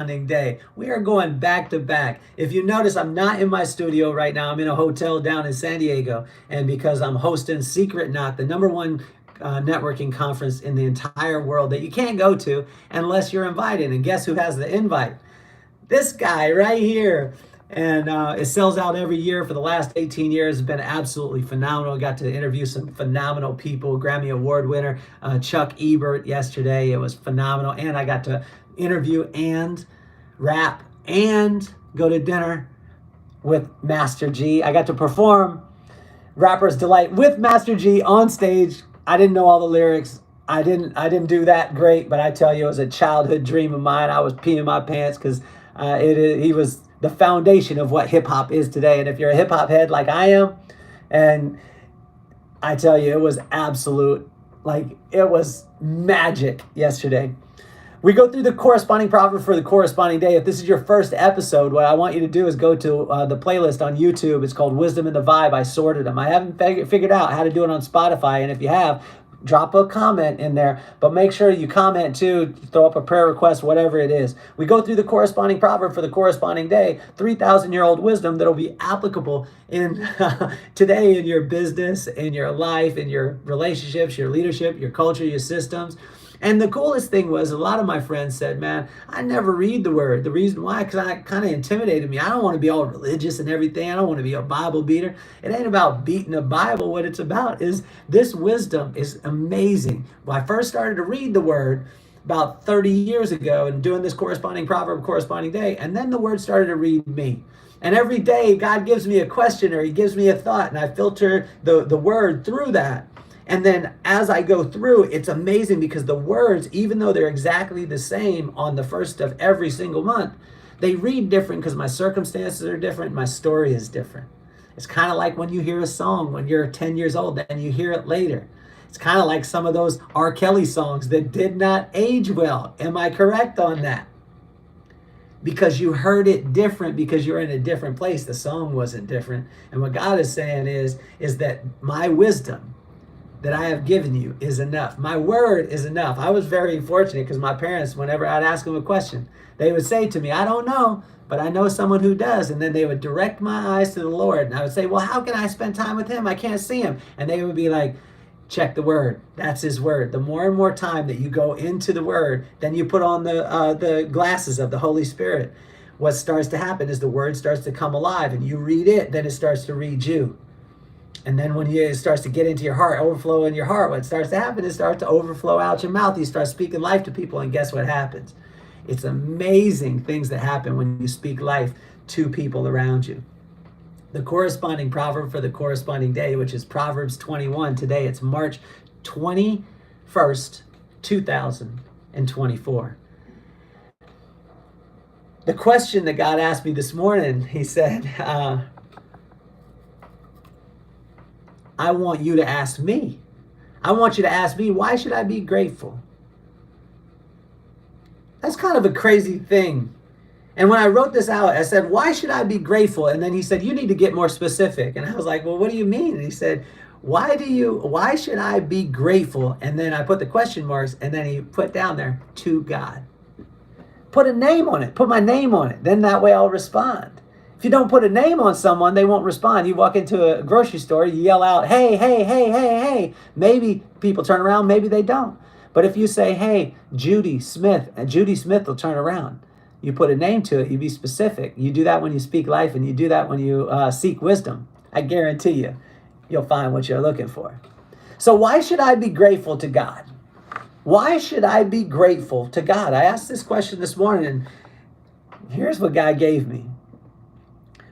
Day. We are going back to back. If you notice, I'm not in my studio right now. I'm in a hotel down in San Diego. And because I'm hosting Secret Knot, the number one networking conference in the entire world that you can't go to unless you're invited. And guess who has the invite? This guy right here. And it sells out every year for the last 18 years. It's been absolutely phenomenal. Got to interview some phenomenal people. Grammy Award winner Chuck Ebert yesterday. It was phenomenal. And I got to interview and rap and go to dinner with Master G. I got to perform Rapper's Delight with Master G on stage. I didn't know all the lyrics. I didn't do that great, but I tell you, it was a childhood dream of mine. I was peeing my pants because he was the foundation of what hip hop is today. And if you're a hip hop head like I am, and I tell you, it was absolute, like it was magic yesterday. We go through the corresponding proverb for the corresponding day. If this is your first episode, what I want you to do is go to the playlist on YouTube. It's called Wisdom and the Vibe. I sorted them. I haven't figured out how to do it on Spotify. And if you have, drop a comment in there, but make sure you comment too, throw up a prayer request, whatever it is. We go through the corresponding proverb for the corresponding day, 3,000-year-old wisdom that'll be applicable in today in your business, in your life, in your relationships, your leadership, your culture, your systems. And the coolest thing was a lot of my friends said, man, I never read the word. The reason why, because I kind of intimidated me. I don't want to be all religious and everything. I don't want to be a Bible beater. It ain't about beating a Bible. What it's about is this wisdom is amazing. When I first started to read the word about 30 years ago and doing this corresponding proverb, corresponding day, and then the word started to read me. And every day God gives me a question or he gives me a thought and I filter the word through that. And then as I go through, it's amazing because the words, even though they're exactly the same on the first of every single month, they read different because my circumstances are different. My story is different. It's kind of like when you hear a song when you're 10 years old and you hear it later. It's kind of like some of those R. Kelly songs that did not age well. Am I correct on that? Because you heard it different because you're in a different place. The song wasn't different. And what God is saying is that my wisdom that I have given you is enough. My word is enough. I was very fortunate because my parents, whenever I'd ask them a question, they would say to me, I don't know, but I know someone who does. And then they would direct my eyes to the Lord. And I would say, well, how can I spend time with him? I can't see him. And they would be like, check the word. That's his word. The more and more time that you go into the word, then you put on the glasses of the Holy Spirit. What starts to happen is the word starts to come alive and you read it, then it starts to read you. And then when it starts to get into your heart, overflow in your heart, what starts to happen is start to overflow out your mouth. You start speaking life to people, and guess what happens? It's amazing things that happen when you speak life to people around you. The corresponding proverb for the corresponding day, which is Proverbs 21. Today it's March 21st, 2024. The question that God asked me this morning, he said, I want you to ask me. I want you to ask me, why should I be grateful? That's kind of a crazy thing. And when I wrote this out, I said, why should I be grateful? And then he said, you need to get more specific. And I was like, well, what do you mean? And he said, why should I be grateful? And then I put the question marks, and then he put down there, to God. Put a name on it. Put my name on it. Then that way I'll respond. If you don't put a name on someone, they won't respond. You walk into a grocery store, you yell out, hey, hey, hey, hey, hey. Maybe people turn around, maybe they don't. But if you say, hey, Judy Smith, and Judy Smith will turn around. You put a name to it, you be specific. You do that when you speak life, and you do that when you seek wisdom. I guarantee you, you'll find what you're looking for. So why should I be grateful to God? Why should I be grateful to God? I asked this question this morning, and here's what God gave me.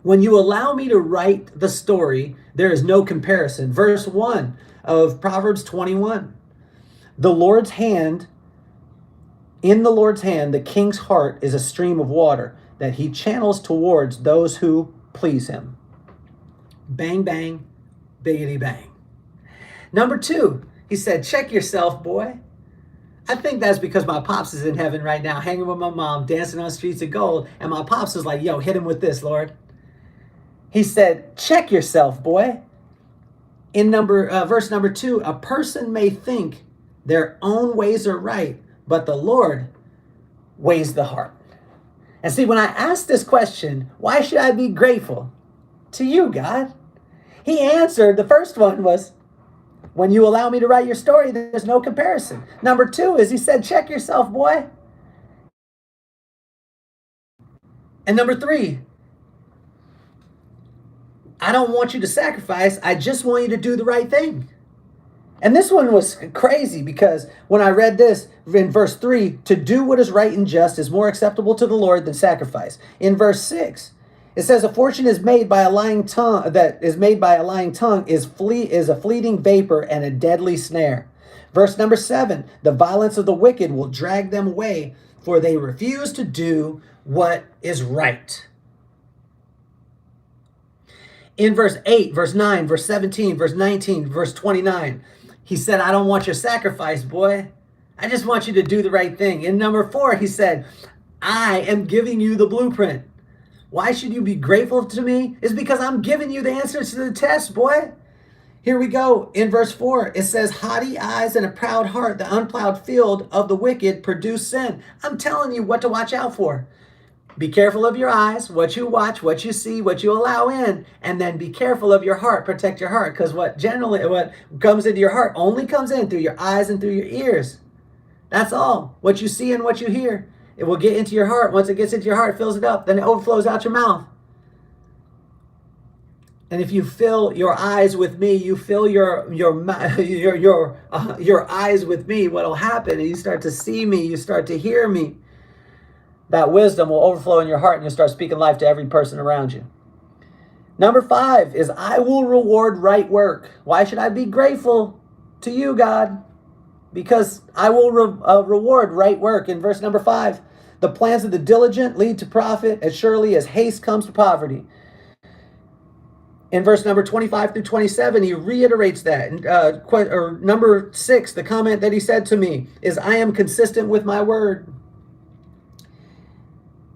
When you allow me to write the story, there is no comparison. Verse 1 of Proverbs 21. The Lord's hand, in the Lord's hand, the king's heart is a stream of water that he channels towards those who please him. Bang, bang, biggity, bang. Number 2, he said, check yourself, boy. I think that's because my pops is in heaven right now, hanging with my mom, dancing on streets of gold. And my pops is like, yo, hit him with this, Lord. He said, check yourself, boy. In verse number 2, a person may think their own ways are right, but the Lord weighs the heart. And see, when I asked this question, why should I be grateful to you, God? He answered, the first one was, when you allow me to write your story, there's no comparison. Number two is he said, check yourself, boy. And number three, I don't want you to sacrifice. I just want you to do the right thing. And this one was crazy because when I read this in verse 3, to do what is right and just is more acceptable to the Lord than sacrifice. In verse 6, it says a fortune is made by a lying tongue is a fleeting vapor and a deadly snare. Verse number 7, the violence of the wicked will drag them away, for they refuse to do what is right. In verse 8, verse 9, verse 17, verse 19, verse 29, he said, I don't want your sacrifice, boy. I just want you to do the right thing. In number 4, he said, I am giving you the blueprint. Why should you be grateful to me? It's because I'm giving you the answers to the test, boy. Here we go. In verse 4, it says, haughty eyes and a proud heart, the unplowed field of the wicked produce sin. I'm telling you what to watch out for. Be careful of your eyes, what you watch, what you see, what you allow in, and then be careful of your heart. Protect your heart, because what comes into your heart only comes in through your eyes and through your ears. That's all. What you see and what you hear, it will get into your heart. Once it gets into your heart, it fills it up, then it overflows out your mouth. And if you fill your eyes with me, you fill your eyes with me, what will happen? And you start to see me, you start to hear me. That wisdom will overflow in your heart and you'll start speaking life to every person around you. Number 5 is I will reward right work. Why should I be grateful to you, God? Because I will reward right work. In verse number 5, the plans of the diligent lead to profit as surely as haste comes to poverty. In verse number 25 through 27, he reiterates that. Number 6, the comment that he said to me is, I am consistent with my word.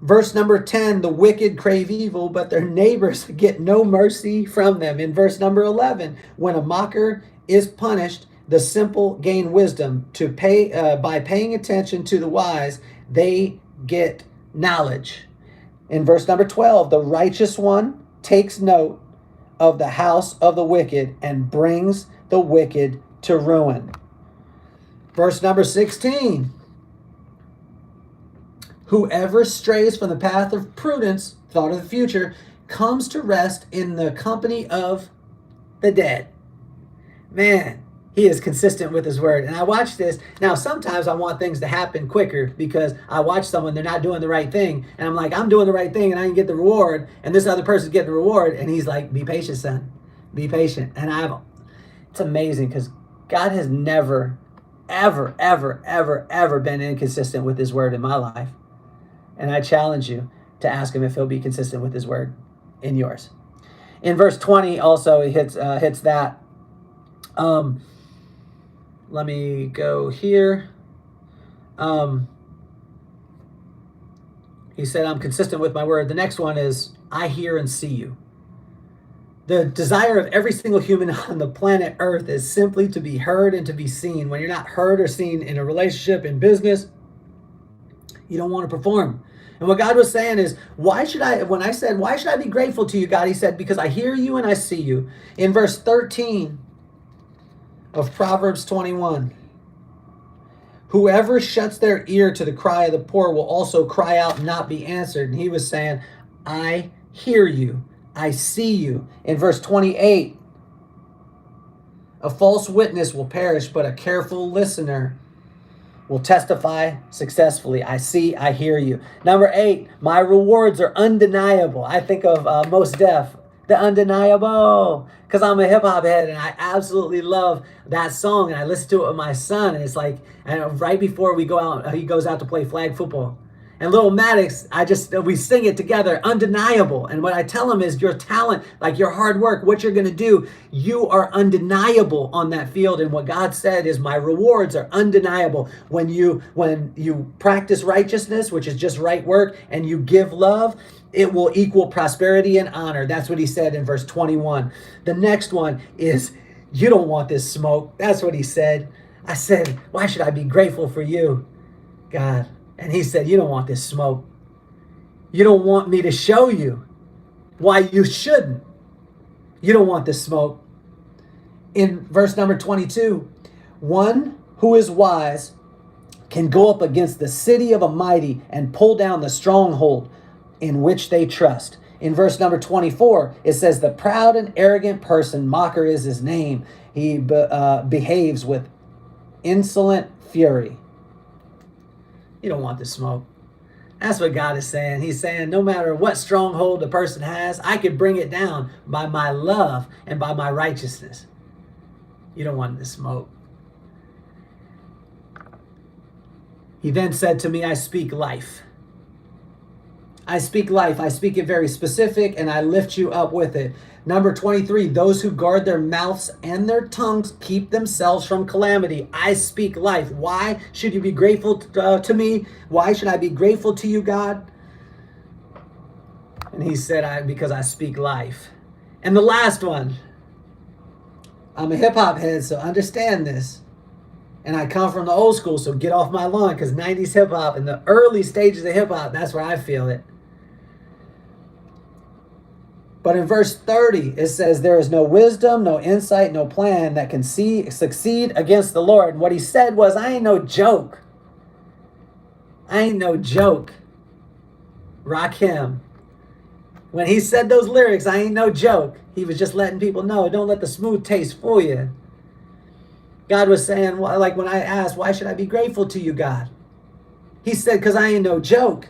Verse number 10, the wicked crave evil, but their neighbors get no mercy from them. In verse number 11, when a mocker is punished, the simple gain wisdom. By paying attention to the wise, they get knowledge. In verse number 12, the righteous one takes note of the house of the wicked and brings the wicked to ruin. Verse number 16, whoever strays from the path of prudence, thought of the future, comes to rest in the company of the dead. Man, he is consistent with his word. And I watch this. Now, sometimes I want things to happen quicker because I watch someone, they're not doing the right thing. And I'm like, I'm doing the right thing and I can get the reward. And this other person's getting the reward. And he's like, be patient, son. Be patient. And it's amazing because God has never, ever, ever, ever, ever been inconsistent with his word in my life. And I challenge you to ask him if he'll be consistent with his word in yours. In verse 20 also, he hits that. Let me go here. He said, I'm consistent with my word. The next one is, I hear and see you. The desire of every single human on the planet Earth is simply to be heard and to be seen. When you're not heard or seen in a relationship, in business, you don't want to perform. And what God was saying is, when I said, why should I be grateful to you, God? He said, because I hear you and I see you. In verse 13 of Proverbs 21, whoever shuts their ear to the cry of the poor will also cry out and not be answered. And he was saying, I hear you. I see you. In verse 28, a false witness will perish, but a careful listener will testify successfully. I see, I hear you. Number 8, my rewards are undeniable. I think of Most Def, the Undeniable, because I'm a hip hop head and I absolutely love that song. And I listen to it with my son, and it's like, and right before we go out, he goes out to play flag football. And little Maddox, we sing it together, undeniable. And what I tell him is your talent, like your hard work, what you're going to do, you are undeniable on that field. And what God said is my rewards are undeniable. When you practice righteousness, which is just right work, and you give love, it will equal prosperity and honor. That's what he said in verse 21. The next one is, you don't want this smoke. That's what he said. I said, why should I be grateful for you, God? And he said, you don't want this smoke. You don't want me to show you why you shouldn't. You don't want the smoke. In verse number 22, one who is wise can go up against the city of a mighty and pull down the stronghold in which they trust. In verse number 24, it says, the proud and arrogant person, mocker is his name. He behaves with insolent fury. You don't want the smoke. That's what God is saying. He's saying no matter what stronghold a person has, I could bring it down by my love and by my righteousness. You don't want the smoke. He then said to me, I speak life. I speak life. I speak it very specific, and I lift you up with it. Number 23, those who guard their mouths and their tongues keep themselves from calamity. I speak life. Why should you be grateful to me? Why should I be grateful to you, God? And he said, because I speak life. And the last one, I'm a hip hop head, so understand this. And I come from the old school, so get off my lawn, because 90s hip hop and the early stages of hip hop, that's where I feel it. But in verse 30, it says, there is no wisdom, no insight, no plan that can succeed against the Lord. And what he said was, I ain't no joke. I ain't no joke. Rakim. When he said those lyrics, I ain't no joke, he was just letting people know, don't let the smooth taste fool you. God was saying, like when I asked, why should I be grateful to you, God? He said, because I ain't no joke.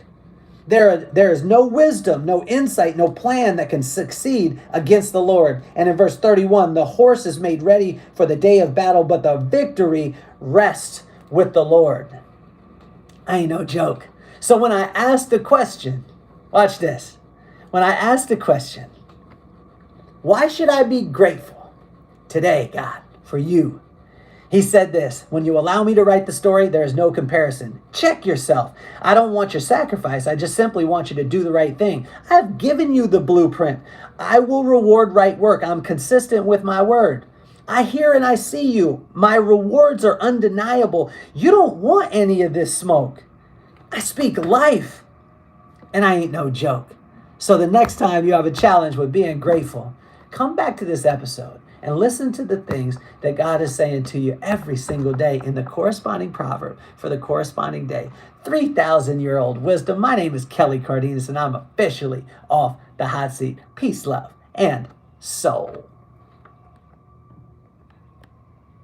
There is no wisdom, no insight, no plan that can succeed against the Lord. And in verse 31, the horse is made ready for the day of battle, but the victory rests with the Lord. I ain't no joke. So when I asked the question, watch this. When I asked the question, why should I be grateful today, God, for you? He said this, when you allow me to write the story, there is no comparison. Check yourself. I don't want your sacrifice. I just simply want you to do the right thing. I've given you the blueprint. I will reward right work. I'm consistent with my word. I hear and I see you. My rewards are undeniable. You don't want any of this smoke. I speak life, and I ain't no joke. So the next time you have a challenge with being grateful, come back to this episode and listen to the things that God is saying to you every single day in the corresponding proverb for the corresponding day. 3,000-year-old wisdom. My name is Kelly Cardenas, and I'm officially off the hot seat. Peace, love, and soul.